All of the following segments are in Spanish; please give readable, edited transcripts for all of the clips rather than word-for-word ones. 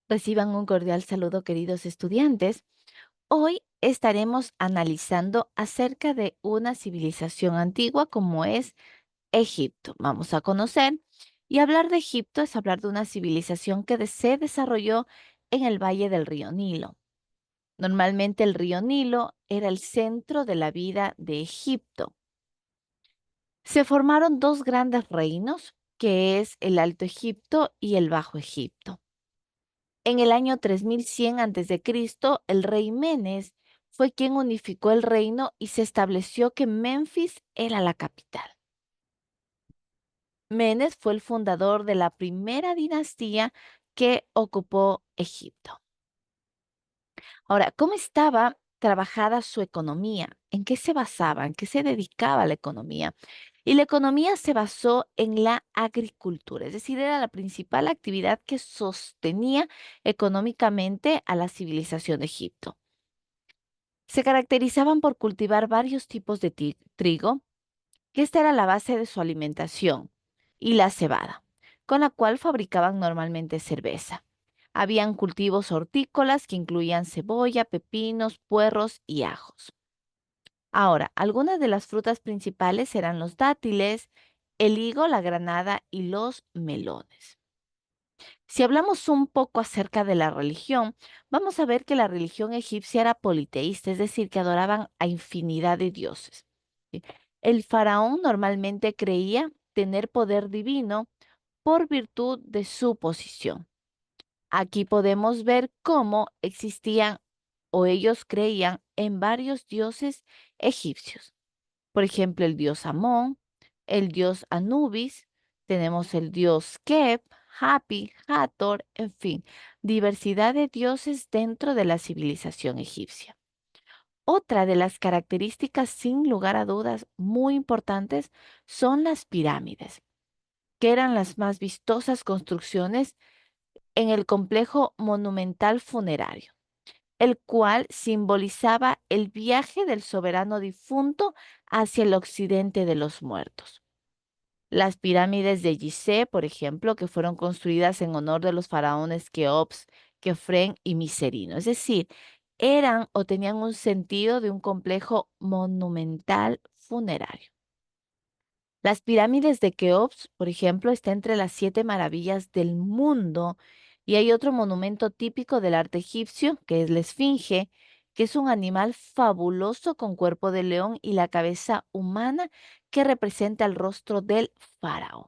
Reciban un cordial saludo, queridos estudiantes. Hoy estaremos analizando acerca de una civilización antigua como es Egipto. Vamos a conocer y hablar de Egipto es hablar de una civilización que se desarrolló en el valle del río Nilo. Normalmente el río Nilo era el centro de la vida de Egipto. Se formaron dos grandes reinos, que es el Alto Egipto y el Bajo Egipto. En el año 3100 Cristo, el rey Menes fue quien unificó el reino y se estableció que Memphis era la capital. Menes fue el fundador de la primera dinastía que ocupó Egipto. Ahora, ¿cómo estaba trabajada su economía? ¿En qué se basaba? ¿En qué se dedicaba la economía? Y la economía se basó en la agricultura, es decir, era la principal actividad que sostenía económicamente a la civilización de Egipto. Se caracterizaban por cultivar varios tipos de trigo, que esta era la base de su alimentación, y la cebada, con la cual fabricaban normalmente cerveza. Habían cultivos hortícolas que incluían cebolla, pepinos, puerros y ajos. Ahora, algunas de las frutas principales eran los dátiles, el higo, la granada y los melones. Si hablamos un poco acerca de la religión, vamos a ver que la religión egipcia era politeísta, es decir, que adoraban a infinidad de dioses. ¿Sí? El faraón normalmente creía tener poder divino por virtud de su posición. Aquí podemos ver cómo existían o ellos creían en varios dioses egipcios. Por ejemplo, el dios Amón, el dios Anubis, tenemos el dios Keb, Hapi, Hathor, en fin, diversidad de dioses dentro de la civilización egipcia. Otra de las características, sin lugar a dudas, muy importantes son las pirámides, que eran las más vistosas construcciones en el complejo monumental funerario, el cual simbolizaba el viaje del soberano difunto hacia el occidente de los muertos. Las pirámides de Gizeh, por ejemplo, que fueron construidas en honor de los faraones Keops, Kefren y Miserino, es decir, eran o tenían un sentido de un complejo monumental funerario. Las pirámides de Keops, por ejemplo, está entre las 7 maravillas del mundo y hay otro monumento típico del arte egipcio, que es la Esfinge, que es un animal fabuloso con cuerpo de león y la cabeza humana que representa el rostro del faraón.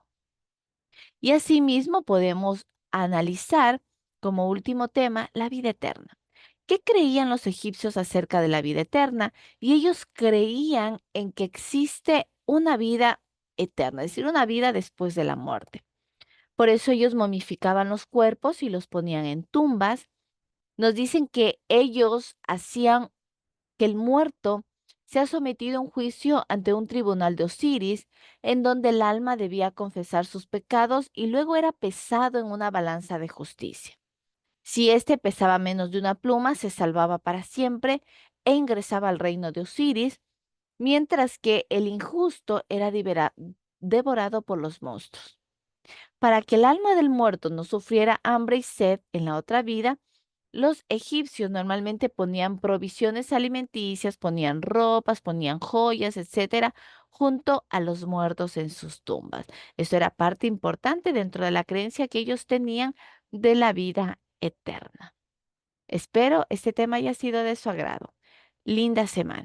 Y asimismo podemos analizar como último tema la vida eterna. ¿Qué creían los egipcios acerca de la vida eterna? Y ellos creían en que existe una vida eterna, es decir, una vida después de la muerte. Por eso ellos momificaban los cuerpos y los ponían en tumbas. Nos dicen que ellos hacían que el muerto sea sometido a un juicio ante un tribunal de Osiris, en donde el alma debía confesar sus pecados y luego era pesado en una balanza de justicia. Si éste pesaba menos de una pluma, se salvaba para siempre e ingresaba al reino de Osiris, mientras que el injusto era devorado por los monstruos. Para que el alma del muerto no sufriera hambre y sed en la otra vida, los egipcios normalmente ponían provisiones alimenticias, ponían ropas, ponían joyas, etcétera, junto a los muertos en sus tumbas. Esto era parte importante dentro de la creencia que ellos tenían de la vida eterna. Espero este tema haya sido de su agrado. Linda semana.